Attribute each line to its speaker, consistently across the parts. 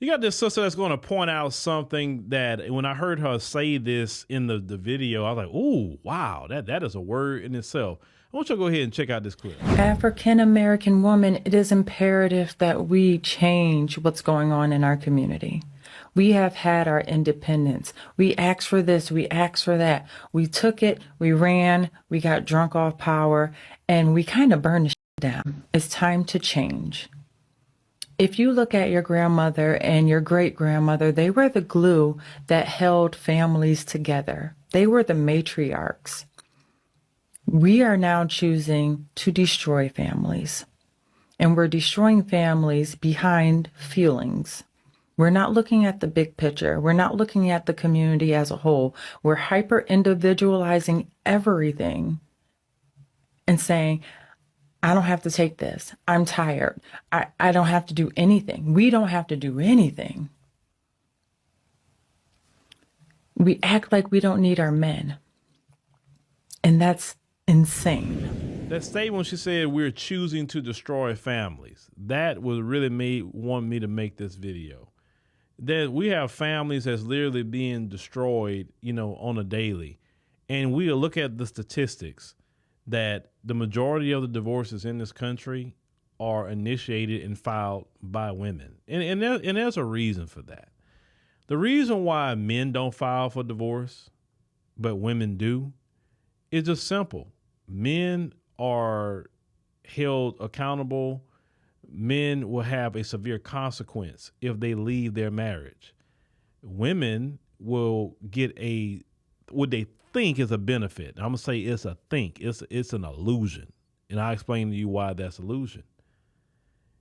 Speaker 1: You got this sister that's going to point out something that when I heard her say this in the video, I was like, "Ooh, wow, that is a word in itself." I want you to go ahead and check out this clip.
Speaker 2: African American woman, it is imperative that we change what's going on in our community. We have had our independence. We asked for this, we asked for that. We took it, we ran, we got drunk off power, and we kind of burned the shit down. It's time to change. If you look at your grandmother and your great grandmother, they were the glue that held families together. They were the matriarchs. We are now choosing to destroy families, and we're destroying families behind feelings. We're not looking at the big picture. We're not looking at the community as a whole. We're hyper individualizing everything and saying, I don't have to take this. I'm tired. I don't have to do anything. We don't have to do anything. We act like we don't need our men. And that's insane.
Speaker 1: That statement when she said we're choosing to destroy families, that was really want me to make this video. That we have families that's literally being destroyed, on a daily. And we'll look at the statistics that the majority of the divorces in this country are initiated and filed by women. And there's a reason for that. The reason why men don't file for divorce, but women do, is just simple. Men are held accountable. Men will have a severe consequence if they leave their marriage. Women will get what they think is a benefit. I'm gonna say it's a think. It's an illusion, and I'll explain to you why that's illusion.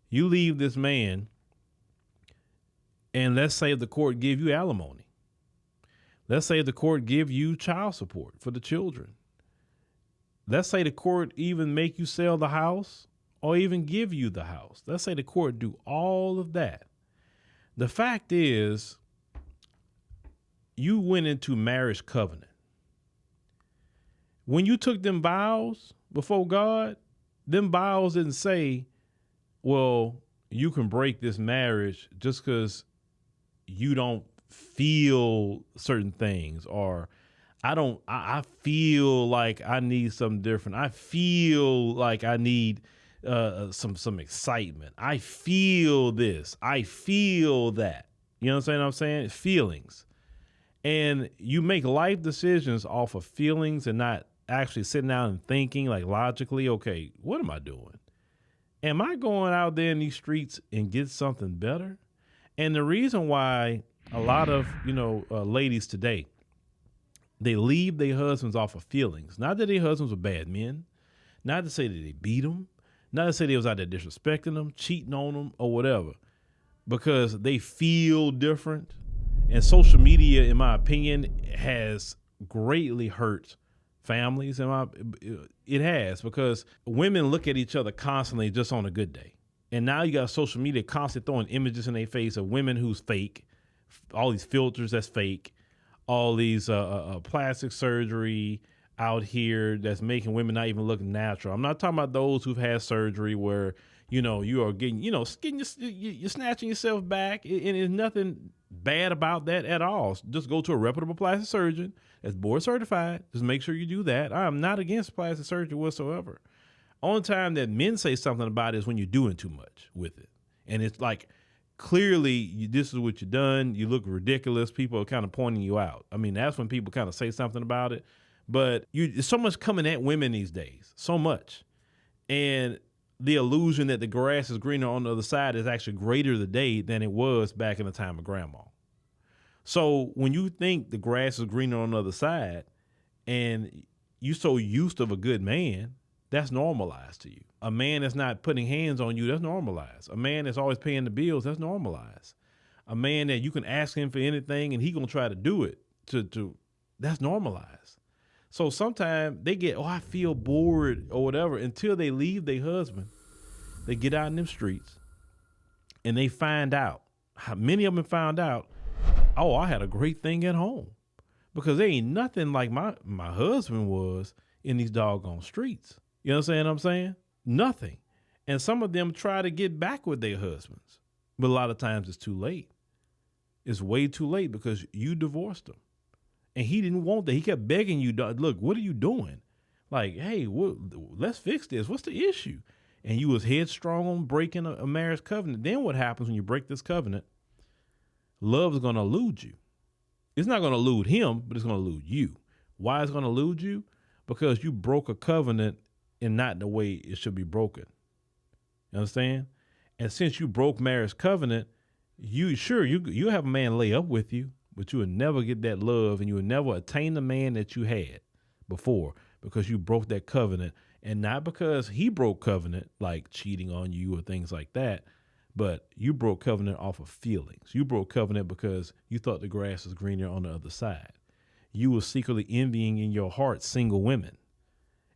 Speaker 1: You leave this man, and let's say the court give you alimony. Let's say the court give you child support for the children. Let's say the court even make you sell the house or even give you the house. Let's say the court do all of that. The fact is, you went into marriage covenant. When you took them vows before God, them vows didn't say, well, you can break this marriage just because you don't feel certain things, or I feel like I need something different. I feel like I need some excitement. I feel this. I feel that. You understand what I'm saying? Feelings. And you make life decisions off of feelings and not actually sitting down and thinking like logically, okay, what am I doing? Am I going out there in these streets and get something better? And the reason why a lot of, ladies today, they leave their husbands off of feelings. Not that their husbands were bad men. Not to say that they beat them. Not to say they was out there disrespecting them, cheating on them, or whatever. Because they feel different. And social media, in my opinion, has greatly hurt families. It has, because women look at each other constantly just on a good day. And now you got social media constantly throwing images in their face of women who's fake, all these filters that's fake, all these plastic surgery out here that's making women not even look natural. I'm not talking about those who've had surgery where, you are getting, you're snatching yourself back. And there's nothing bad about that at all. Just go to a reputable plastic surgeon that's board certified. Just make sure you do that. I'm not against plastic surgery whatsoever. Only time that men say something about it is when you're doing too much with it. And it's like, clearly, this is what you've done. You look ridiculous. People are kind of pointing you out. I mean, that's when people kind of say something about it. But there's so much coming at women these days, so much. And the illusion that the grass is greener on the other side is actually greater today than it was back in the time of grandma. So when you think the grass is greener on the other side and you're so used to a good man, that's normalized to you. A man that's not putting hands on you, that's normalized. A man that's always paying the bills, that's normalized. A man that you can ask him for anything and he gonna try to do it, that's normalized. So sometimes they get, I feel bored or whatever, until they leave their husband. They get out in them streets and they find out, how many of them found out, I had a great thing at home. Because there ain't nothing like my husband was in these doggone streets. You understand what I'm saying? Nothing. And some of them try to get back with their husbands, but a lot of times it's too late. It's way too late because you divorced him. And he didn't want that. He kept begging you, look, what are you doing? Like, hey, let's fix this. What's the issue? And you was headstrong on breaking a marriage covenant. Then what happens when you break this covenant? Love is going to elude you. It's not going to elude him, but it's going to elude you. Why is it going to elude you? Because you broke a covenant in not the way it should be broken. You understand? And since you broke marriage covenant, you have a man lay up with you, but you would never get that love and you would never attain the man that you had before because you broke that covenant. And not because he broke covenant, like cheating on you or things like that, but you broke covenant off of feelings. You broke covenant because you thought the grass was greener on the other side. You were secretly envying in your heart single women.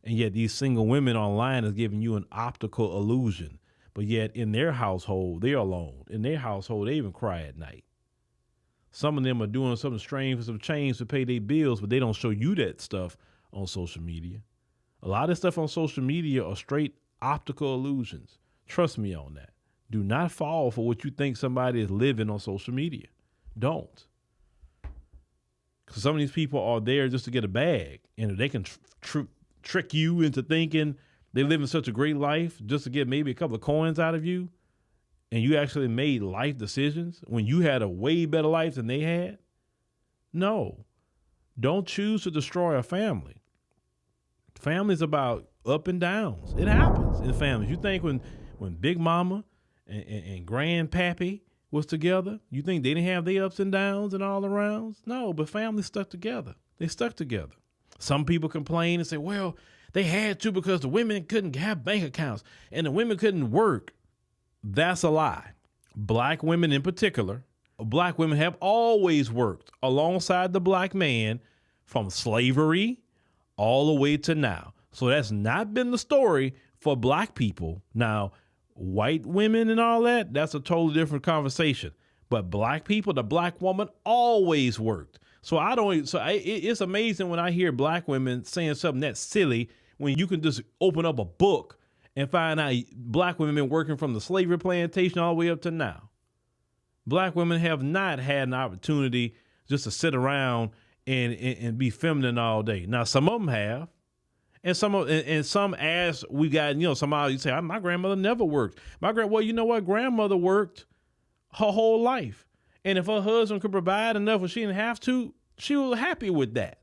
Speaker 1: And yet these single women online is giving you an optical illusion. But yet in their household, they're alone. In their household, they even cry at night. Some of them are doing something strange for some change to pay their bills, but they don't show you that stuff on social media. A lot of stuff on social media are straight optical illusions. Trust me on that. Do not fall for what you think somebody is living on social media. Don't. Because some of these people are there just to get a bag. And if they can trick you into thinking they live in such a great life just to get maybe a couple of coins out of you, and you actually made life decisions when you had a way better life than they had. No, don't choose to destroy a family. Family's about up and downs. It happens in families. You think when Big Mama and Grandpappy was together, you think they didn't have their ups and downs and all arounds? No, but families stuck together. They stuck together. Some people complain and say, well, they had to because the women couldn't have bank accounts and the women couldn't work. That's a lie. Black women in particular, black women have always worked alongside the black man from slavery all the way to now. So that's not been the story for black people. Now, white women and all that, that's a totally different conversation. But black people, the black woman always worked. It's amazing when I hear black women saying something that's silly when you can just open up a book and find out black women been working from the slavery plantation all the way up to now. Black women have not had an opportunity just to sit around and be feminine all day. Now, some of them have. And some as we got, somebody you say, my grandmother never worked. Well, you know what? Grandmother worked her whole life. And if her husband could provide enough when she didn't have to, she was happy with that.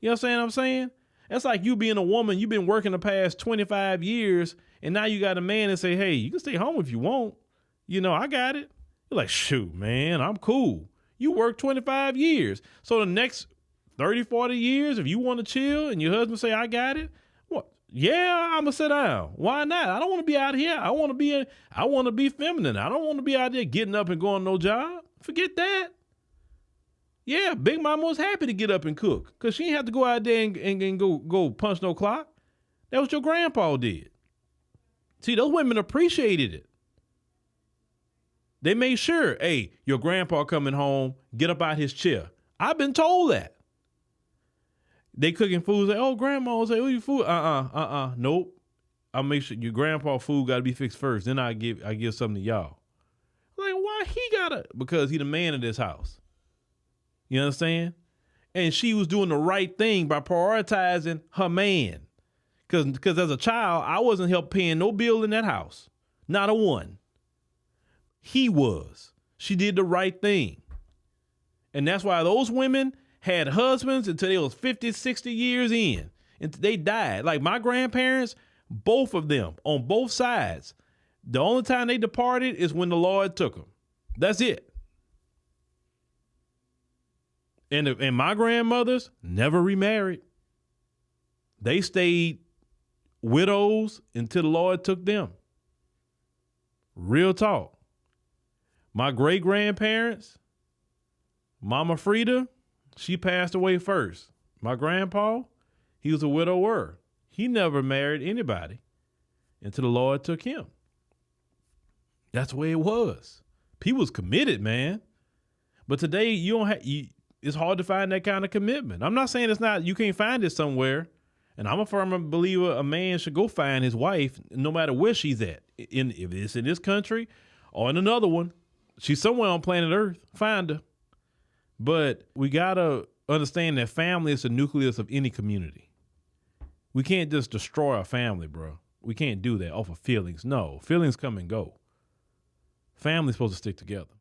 Speaker 1: You know what I'm saying? That's like you being a woman, you've been working the past 25 years, and now you got a man and say, hey, you can stay home if you want. I got it. You're like, shoot, man, I'm cool. You worked 25 years. So the next 30, 40 years, if you want to chill and your husband say, I got it, what? Yeah, I'm going to sit down. Why not? I don't want to be out here. I want to be feminine. I don't want to be out there getting up and going no job. Forget that. Yeah, Big Mama was happy to get up and cook because she didn't have to go out there and go punch no clock. That was your grandpa did. See, those women appreciated it. They made sure, hey, your grandpa coming home, get up out his chair. I've been told that. They cooking food, say, oh, grandma will say, oh, your food. Nope. I'll make sure your grandpa food got to be fixed first. Then I give something to y'all. Like, why he gotta? Because he the man of this house. You understand? And she was doing the right thing by prioritizing her man. Because as a child, I wasn't help paying no bill in that house. Not a one. He was. She did the right thing. And that's why those women had husbands until they was 50, 60 years in. And they died. Like my grandparents, both of them on both sides. The only time they departed is when the Lord took them. That's it. And my grandmothers never remarried. They stayed widows until the Lord took them. Real talk. My great grandparents, Mama Frida, she passed away first. My grandpa, he was a widower. He never married anybody until the Lord took him. That's the way it was. People was committed, man. But today it's hard to find that kind of commitment. I'm not saying you can't find it somewhere. And I'm a firm believer a man should go find his wife no matter where she's at. If it's in this country or in another one, She's somewhere on planet Earth. Find her. But we got to understand that family is the nucleus of any community. We can't just destroy our family, bro. We can't do that off of feelings. No, feelings come and go. Family's supposed to stick together.